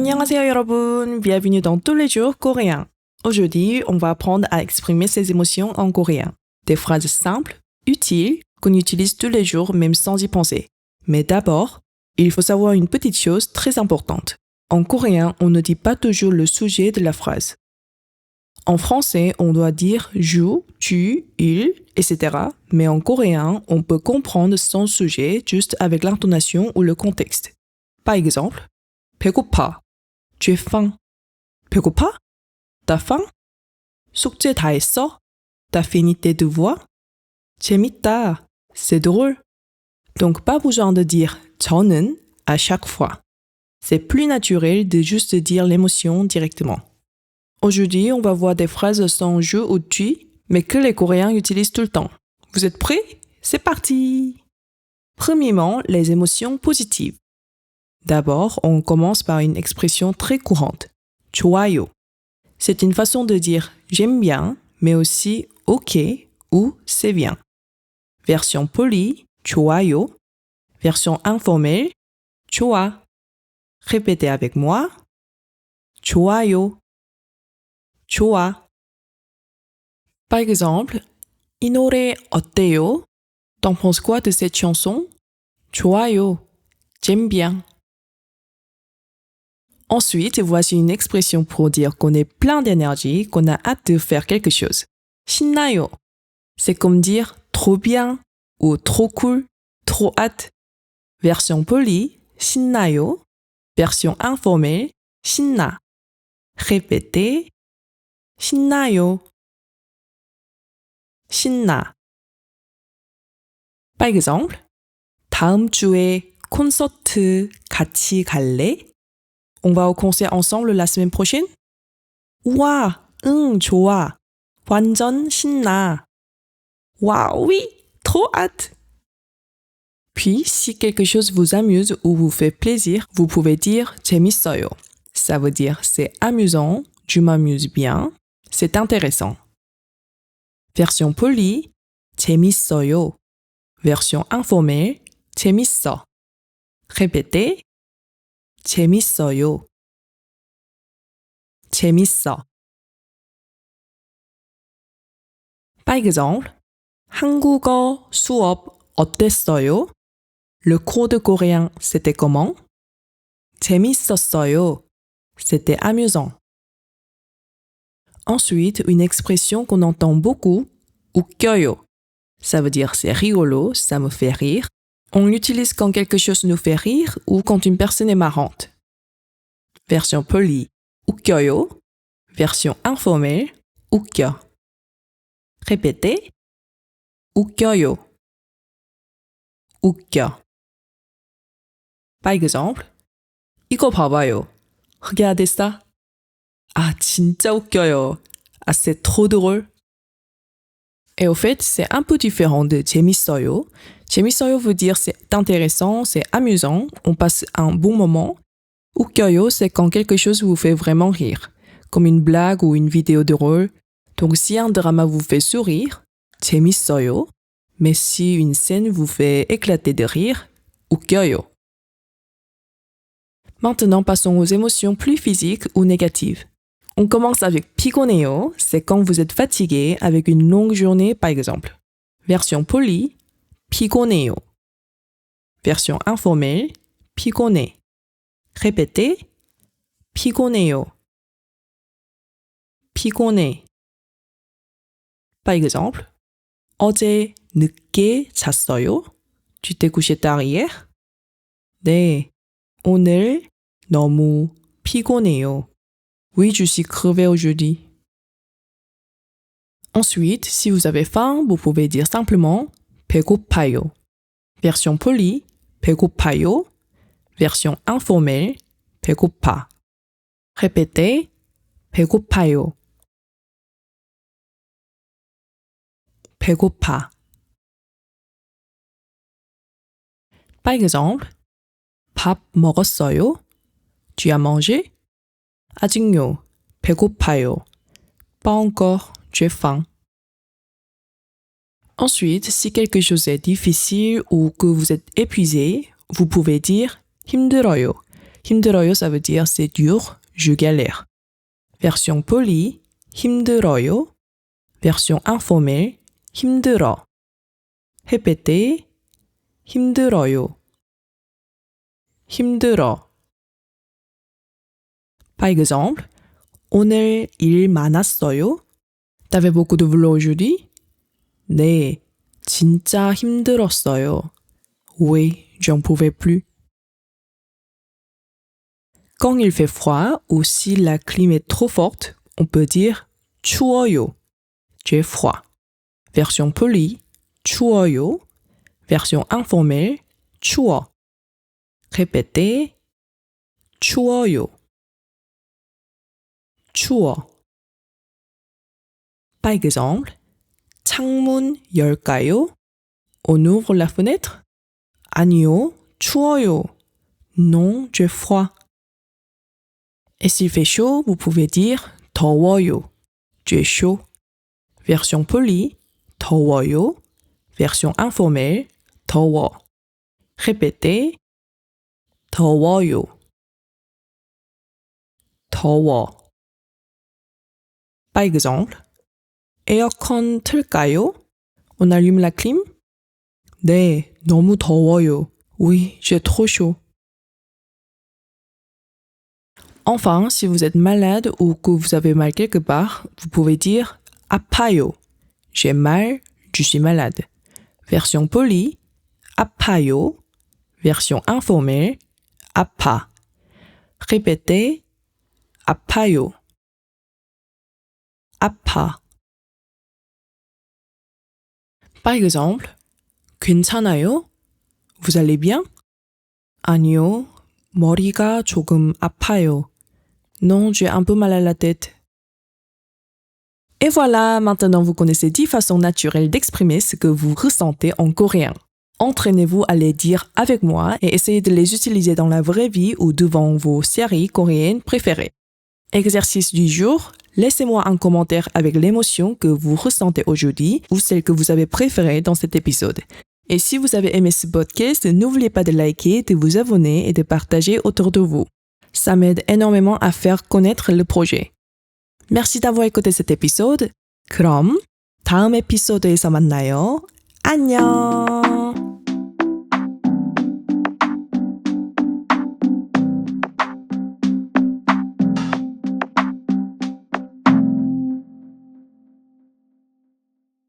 안녕하세요 여러분, bienvenue dans tous les jours coréens. Aujourd'hui, on va apprendre à exprimer ses émotions en coréen. Des phrases simples, utiles, qu'on utilise tous les jours même sans y penser. Mais d'abord, il faut savoir une petite chose très importante. En coréen, on ne dit pas toujours le sujet de la phrase. En français, on doit dire je, tu, il, etc. Mais en coréen, on peut comprendre son sujet juste avec l'intonation ou le contexte. Par exemple, 배고파. Tu as faim. 배고파? T'as faim? 숙제 다 했어? T'as fini tes devoirs? 재밌다. C'est drôle. Donc pas besoin de dire 저는 à chaque fois. C'est plus naturel de juste dire l'émotion directement. Aujourd'hui, on va voir des phrases sans je ou tu, mais que les Coréens utilisent tout le temps. Vous êtes prêts? C'est parti! Premièrement, les émotions positives. D'abord, on commence par une expression très courante, 좋아요. C'est une façon de dire j'aime bien, mais aussi ok ou c'est bien. Version polie, 좋아요. Version informelle, 좋아. Répétez avec moi, 좋아요. 좋아. Par exemple, 이 노래 어때요? T'en penses quoi de cette chanson? 좋아요. J'aime bien. Ensuite, voici une expression pour dire qu'on est plein d'énergie, qu'on a hâte de faire quelque chose. 신나요. C'est comme dire trop bien ou trop cool, trop hâte. Version polie, 신나요. Version informelle, 신나. Répétez, 신나요. 신나. Par exemple, 다음 주에 콘서트 같이 갈래? On va au concert ensemble la semaine prochaine? 우와, 응, 좋아. 완전 신나. Waouh, oui, trop hâte. Puis, si quelque chose vous amuse ou vous fait plaisir, vous pouvez dire 재밌어요. Ça veut dire c'est amusant, je m'amuse bien, c'est intéressant. Version polie, 재밌어요. Version informelle, 재밌어. Répétez, 재밌어요. 재밌어. Par exemple, 한국어 수업 어땠어요? Le cours de coréen, c'était comment? 재밌었어요. C'était amusant. Ensuite, une expression qu'on entend beaucoup, 웃겨요. Ça veut dire c'est rigolo, ça me fait rire. On l'utilise quand quelque chose nous fait rire ou quand une personne est marrante. Version polie, 웃겨요. Version informelle, 웃겨. Répétez, 웃겨요. 웃겨. Par exemple, 이거 봐봐요. Regardez ça. 아, 진짜 웃겨요. Ah, c'est trop drôle. Et au fait, c'est un peu différent de 재밌어요. 재밌어요 veut dire c'est intéressant, c'est amusant, on passe un bon moment. 웃겨요, c'est quand quelque chose vous fait vraiment rire, comme une blague ou une vidéo drôle. Donc si un drama vous fait sourire, 재밌어요. Mais si une scène vous fait éclater de rire, 웃겨요. Maintenant, passons aux émotions plus physiques ou négatives. On commence avec 피곤해요, c'est quand vous êtes fatigué avec une longue journée par exemple. Version polie, 피곤해요. Version informelle, 피곤해. Répétez, 피곤해요. 피곤해. Par exemple, 어제 늦게 잤어요? Tu t'es couché tard hier? 네, 오늘 너무 피곤해요. Oui, je suis crevé aujourd'hui. Ensuite, si vous avez faim, vous pouvez dire simplement 배고파요. Version polie, 배고파요. Version informelle, 배고파. Répétez, 배고파요. 배고파. Par exemple, 밥 먹었어요? Tu as mangé? 아직요. 배고파요. Pas encore. J'ai faim. Ensuite, si quelque chose est difficile ou que vous êtes épuisé, vous pouvez dire 힘들어요. 힘들어요, ça veut dire c'est dur, je galère. Version polie, 힘들어요. Version informelle, 힘들어. Répétez, 힘들어요. 힘들어. Par exemple, 오늘 일 많았어요? T'avais beaucoup de boulot aujourd'hui? 네, 진짜 힘들었어요. Oui, j'en pouvais plus. Quand il fait froid ou si la clim est trop forte, on peut dire 추워요. J'ai froid. Version polie, 추워요. Version informelle, 추워. Répétez, 추워요. 추워. Par exemple, 창문 열까요? On ouvre la fenêtre? 아니요, 추워요. Non, j'ai froid. Et s'il fait chaud, vous pouvez dire 더워요. J'ai chaud. Version polie, 더워요. Version informelle, 더워. Répétez, 더워요. 더워. Par exemple, 에어컨 틀까요? On allume la clim? 네, 너무 더워요. Oui, j'ai trop chaud. Enfin, si vous êtes malade ou que vous avez mal quelque part, vous pouvez dire 아파요. J'ai mal, je suis malade. Version polie, 아파요. Version informelle, 아파. Répétez, 아파요. 아파. Par exemple, 괜찮아요? Vous allez bien? 아니요, 머리가 조금 아파요. Non, j'ai un peu mal à la tête. Et voilà, maintenant vous connaissez 10 façons naturelles d'exprimer ce que vous ressentez en coréen. Entraînez-vous à les dire avec moi et essayez de les utiliser dans la vraie vie ou devant vos séries coréennes préférées. Exercice du jour, laissez-moi un commentaire avec l'émotion que vous ressentez aujourd'hui ou celle que vous avez préférée dans cet épisode. Et si vous avez aimé ce podcast, n'oubliez pas de liker, de vous abonner et de partager autour de vous. Ça m'aide énormément à faire connaître le projet. Merci d'avoir écouté cet épisode. 그럼 다음 에피소드에서 만나요. 안녕!